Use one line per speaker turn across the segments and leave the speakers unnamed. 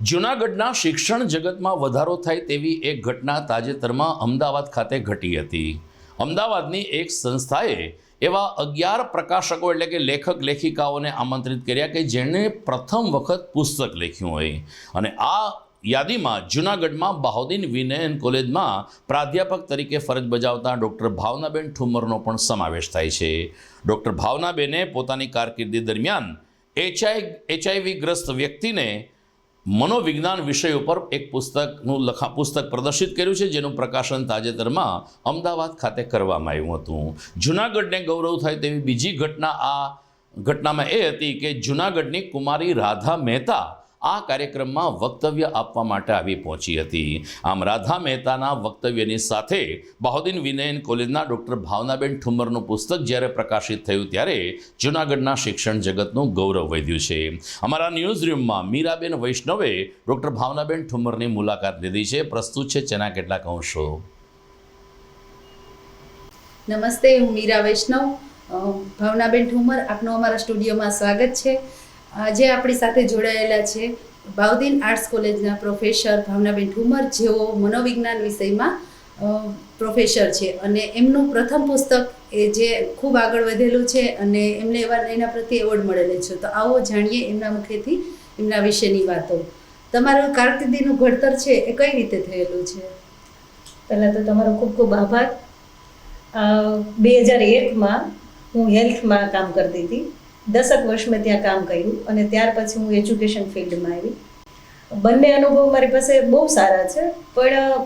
જૂનાગઢના શિક્ષણ જગતમાં વધારો થાય તેવી એક ઘટના તાજેતરમાં અમદાવાદ ખાતે ઘટી હતી. અમદાવાદની એક સંસ્થાએ એવા 11 પ્રકાશકો એટલે કે લેખક લેખિકાઓને આમંત્રિત કર્યા કે જેણે પ્રથમ વખત પુસ્તક લખ્યું હોય. અને આ યાદીમાં જૂનાગઢમાં બહાઉદ્દીન વિનયન કોલેજમાં પ્રાધ્યાપક તરીકે ફરજ બજાવતા ડૉક્ટર ભાવનાબેન ઠુમ્મરનો પણ સમાવેશ થાય છે. ડૉક્ટર ભાવનાબેને પોતાની કારકિર્દી દરમિયાન HIV ગ્રસ્ત વ્યક્તિને મનોવિજ્ઞાન વિષય ઉપર એક પુસ્તક પ્રદર્શિત કર્યું છે, જેનું પ્રકાશન તાજેતરમાં અમદાવાદ ખાતે કરવામાં આવ્યું હતું. જૂનાગઢને ગૌરવ થાય તેવી બીજી ઘટના આ ઘટનામાં એ હતી કે જૂનાગઢની કુમારી રાધા મહેતા આ કાર્યક્રમમાં વક્તવ્ય આપવા માટે આવી પહોંચી હતી. આમ રાધા મહેતાના વક્તવ્યની સાથે બહાઉદ્દીન વિનયન કોલેજના ડૉક્ટર ભાવનાબેન ઠુમ્મરનું પુસ્તક જ્યારે પ્રકાશિત થયું ત્યારે જૂનાગઢના શિક્ષણ જગતનું ગૌરવ વધ્યું છે. અમારા ન્યૂઝ રૂમમાં મીરાબેન વૈષ્ણવે ડૉક્ટર ભાવનાબેન ઠુમ્મરની મુલાકાત લીધી છે. પ્રસ્તુત છે તેના કેટલાક અંશો.
નમસ્તે, હું મીરા વૈષ્ણવ. ભાવનાબેન ઠુમ્મર, આપનું અમારા સ્ટુડિયોમાં સ્વાગત છે. આજે આપણી સાથે જોડાયેલા છે બહાઉદ્દીન આર્ટ્સ કોલેજના પ્રોફેસર ભાવનાબેન ઠુમ્મર, જેઓ મનોવિજ્ઞાન વિષયમાં પ્રોફેસર છે અને એમનું પ્રથમ પુસ્તક એ જે ખૂબ આગળ વધેલું છે અને એમને એના પ્રત્યે એવોર્ડ મળેલો છે. તો આવો જાણીએ એમના મુખેથી એમના વિશેની વાતો. તમારું કારકિર્દીનું ઘડતર છે એ કઈ રીતે થયેલું છે?
પહેલાં તો તમારો ખૂબ ખૂબ આભાર. 2001માં હું હેલ્થમાં કામ કરતી હતી. 10 વર્ષ મેં ત્યાં કામ કર્યું અને ત્યાર પછી હું એજ્યુકેશન ફિલ્ડમાં આવી. બંને અનુભવ મારી પાસે બહુ સારા છે, પણ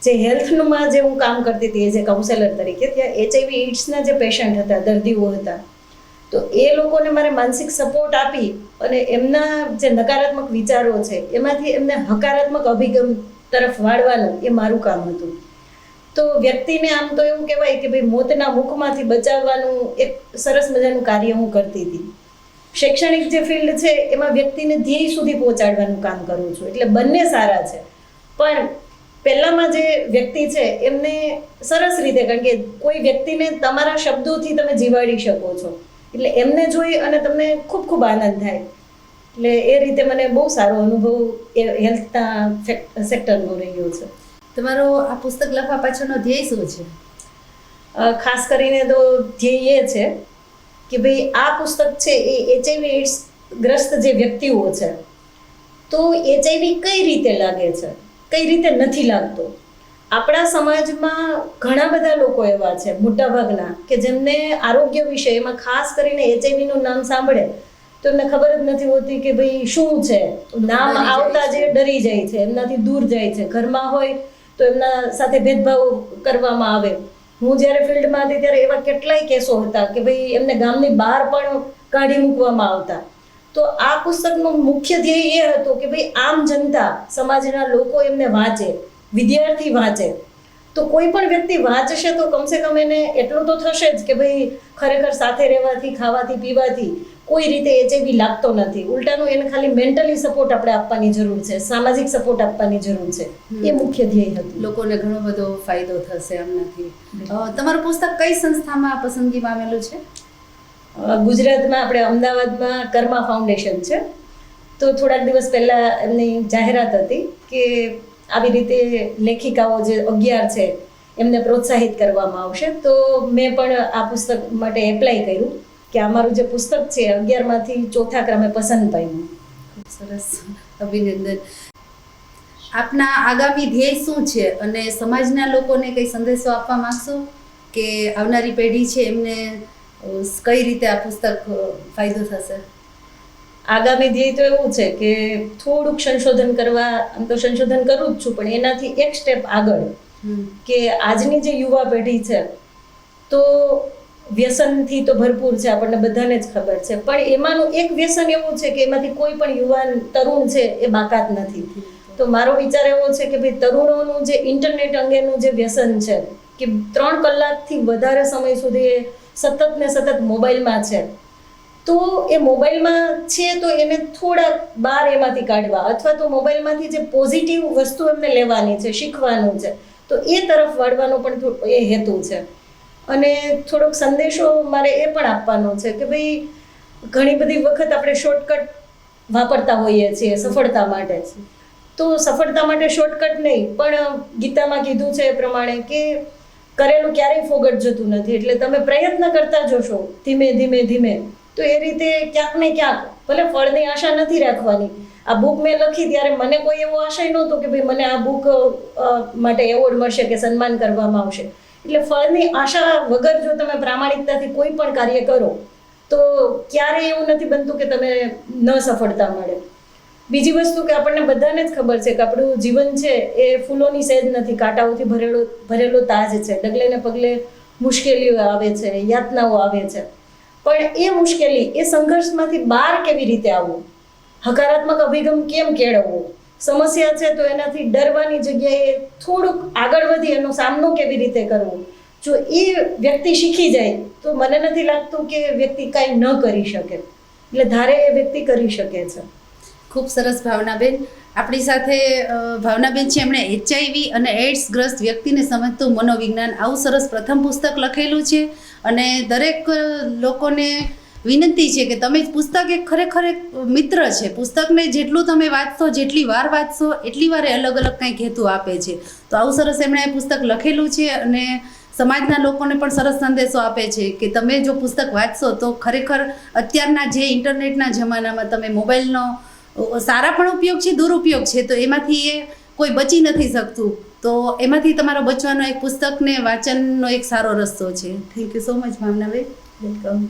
જે હેલ્થમાં જે હું કામ કરતી હતી એઝ એ કાઉન્સેલર તરીકે, ત્યાં HIV એઇડ્સના જે પેશન્ટ હતા, દર્દીઓ હતા, તો એ લોકોને મારે માનસિક સપોર્ટ આપી અને એમના જે નકારાત્મક વિચારો છે એમાંથી એમને હકારાત્મક અભિગમ તરફ વાળવાનું એ મારું કામ હતું. તો વ્યક્તિને આમ તો એવું કહેવાય કે ભાઈ મોતના મુખમાંથી બચાવવાનું એક સરસ મજાનું કાર્ય હું કરતી હતી. શૈક્ષણિક જે ફિલ્ડ છે એમાં વ્યક્તિને ધ્યેય સુધી પહોંચાડવાનું કામ કરું છું, એટલે બંને સારા છે. પણ પહેલામાં જે વ્યક્તિ છે એમને સરસ રીતે, કારણ કે કોઈ વ્યક્તિને તમારા શબ્દોથી તમે જીવાડી શકો છો, એટલે એમને જોઈ અને તમને ખૂબ ખૂબ આનંદ થાય. એટલે એ રીતે મને બહુ સારો અનુભવ હેલ્થના સેક્ટરનો રહ્યો છે.
તમારો આ પુસ્તક લખવા પાછળનો ધ્યેય શું છે?
ખાસ કરીને તો ધ્યેય એ છે કે ભાઈ આ પુસ્તક છે એ HIV એઇડ્સ ગ્રસ્ત જે વ્યક્તિઓ છે, તો HIV કઈ રીતે લાગે છે, કઈ રીતે નથી લાગતો. આપણા સમાજમાં ઘણા બધા લોકો એવા છે, મોટાભાગના, કે જેમને આરોગ્ય વિશે, એમાં ખાસ કરીને HIVનું નામ સાંભળે તો એમને ખબર જ નથી હોતી કે ભાઈ શું છે. નામ આવતા જે ડરી જાય છે, એમનાથી દૂર જાય છે. ઘરમાં હોય તો એમના સાથે ભેદભાવ કરવામાં આવે. હું જ્યારે ફિલ્ડમાં હતી ત્યારે એવા કેટલાય કેસો હતા કે ભાઈ એમને ગામની બહાર પણ કાઢી મૂકવામાં આવતા. તો આ પુસ્તકનો મુખ્ય ધ્યેય એ હતો કે ભાઈ આમ જનતા, સમાજના લોકો એમને વાંચે, વિદ્યાર્થી વાંચે. તો કોઈ પણ વ્યક્તિ વાંચશે તો કમસે કમ એને એટલું તો થશે જ કે ભાઈ ખરેખર સાથે રહેવાથી, ખાવાથી, પીવાથી કોઈ રીતે HIV લાગતો નથી. ઉલટાનું એને ખાલી મેન્ટલી સપોર્ટ આપણે આપવાની જરૂર છે, સામાજિક સપોર્ટ આપવાની જરૂર છે. એ મુખ્ય ધ્યેય હતું.
લોકોને ઘણો બધો ફાયદો થશે આમનાથી. તમારું પુસ્તક કઈ સંસ્થામાં પસંદગી પામેલું છે?
ગુજરાતમાં આપણે અમદાવાદમાં કર્મા ફાઉન્ડેશન છે. તો થોડાક દિવસ પહેલાં એમની જાહેરાત હતી કે આવી રીતે લેખિકાઓ જે 11 છે એમને પ્રોત્સાહિત કરવામાં આવશે. તો મેં પણ આ પુસ્તક માટે એપ્લાય કર્યું કે અમારું જે પુસ્તક છે 11માંથી 4થા ક્રમે પસંદ પામ્યું.
ખૂબ સરસ, અભિનંદન. આપના આગામી ધ્યેય શું છે અને સમાજના લોકોને કઈ સંદેશો આપવા માંગશો કે આવનારી પેઢી છે એમને કઈ રીતે આ પુસ્તક ફાયદો થશે?
આગામી ધ્યેય તો એવું છે કે થોડુંક સંશોધન કરવા, આમ તો સંશોધન કરું જ છું, પણ એનાથી એક સ્ટેપ આગળ, કે આજની જે યુવા પેઢી છે તો વ્યસનથી તો ભરપૂર છે, આપણને બધાને જ ખબર છે, પણ એમાંનું એક વ્યસન એવું છે કે એમાંથી કોઈ પણ યુવાન, તરુણ છે એ બાકાત નથી. તો મારો વિચાર એવો છે કે ભાઈ તરુણોનું જે ઇન્ટરનેટ અંગેનું જે વ્યસન છે કે 3 કલાકથી વધારે સમય સુધી સતત ને સતત મોબાઈલમાં છે, તો એ મોબાઈલમાં છે તો એને થોડા બહાર એમાંથી કાઢવા, અથવા તો મોબાઈલમાંથી જે પોઝિટિવ વસ્તુ એમને લેવાની છે, શીખવાનું છે, તો એ તરફ વાળવાનો પણ એ હેતુ છે. અને થોડોક સંદેશો મારે એ પણ આપવાનો છે કે ભાઈ ઘણી બધી વખત આપણે શોર્ટકટ વાપરતા હોઈએ છીએ સફળતા માટે. તો સફળતા માટે શોર્ટકટ નહીં, પણ ગીતામાં કીધું છે એ પ્રમાણે કે કરેલું ક્યારેય ફોગટ જતું નથી. એટલે તમે પ્રયત્ન કરતા જશો ધીમે ધીમે ધીમે, તો એ રીતે ક્યાંક ને ક્યાંક ભલે ફળની આશા નથી રાખવાની. આ બુક મેં લખી ત્યારે મને કોઈ એવો આશય નહોતો કે ભાઈ મને આ બુક માટે એવોર્ડ મળશે કે સન્માન કરવામાં આવશે. એટલે ફળની આશા વગર જો તમે પ્રામાણિકતાથી કોઈ પણ કાર્ય કરો તો ક્યારેય એવું નથી બનતું કે તમે ન સફળતા મળે. બીજી વસ્તુ કે આપણને બધાને જ ખબર છે કે આપણું જીવન છે એ ફૂલોની સહેજ નથી, કાંટાઓથી ભરેલો તાજ છે. ડગલે ને પગલે મુશ્કેલીઓ આવે છે, યાતનાઓ આવે છે, પણ એ મુશ્કેલી, એ સંઘર્ષમાંથી બહાર કેવી રીતે આવવું, હકારાત્મક અભિગમ કેમ કેળવવો, સમસ્યા છે તો એનાથી ડરવાની જગ્યાએ થોડુંક આગળ વધી એનો સામનો કેવી રીતે કરવો, જો એ વ્યક્તિ શીખી જાય તો મને નથી લાગતું કે વ્યક્તિ કાંઈ ન કરી શકે. એટલે ધારે એ વ્યક્તિ કરી શકે છે.
ખૂબ સરસ ભાવનાબેન. આપણી સાથે ભાવનાબેન છે, એમણે HIV અને એડ્સ ગ્રસ્ત વ્યક્તિને સમજતું મનોવિજ્ઞાન આવું સરસ પ્રથમ પુસ્તક લખેલું છે. અને દરેક લોકોને વિનંતી છે કે તમે પુસ્તક એક ખરેખર એક મિત્ર છે. પુસ્તકને જેટલું તમે વાંચશો, જેટલી વાર વાંચશો, એટલી વાર અલગ અલગ કંઈક હેતુ આપે છે. તો આવું સરસ એમણે પુસ્તક લખેલું છે અને સમાજના લોકોને પણ સરસ સંદેશો આપે છે કે તમે જો પુસ્તક વાંચશો તો ખરેખર અત્યારના જે ઇન્ટરનેટના જમાનામાં તમે મોબાઈલનો સારા પણ ઉપયોગ છે, દુરુપયોગ છે, તો એમાંથી એ કોઈ બચી નથી શકતું. તો એમાંથી તમારો બચવાનો એક પુસ્તકને વાંચનનો એક સારો રસ્તો છે. Thank you so much Bhavnaben. Welcome.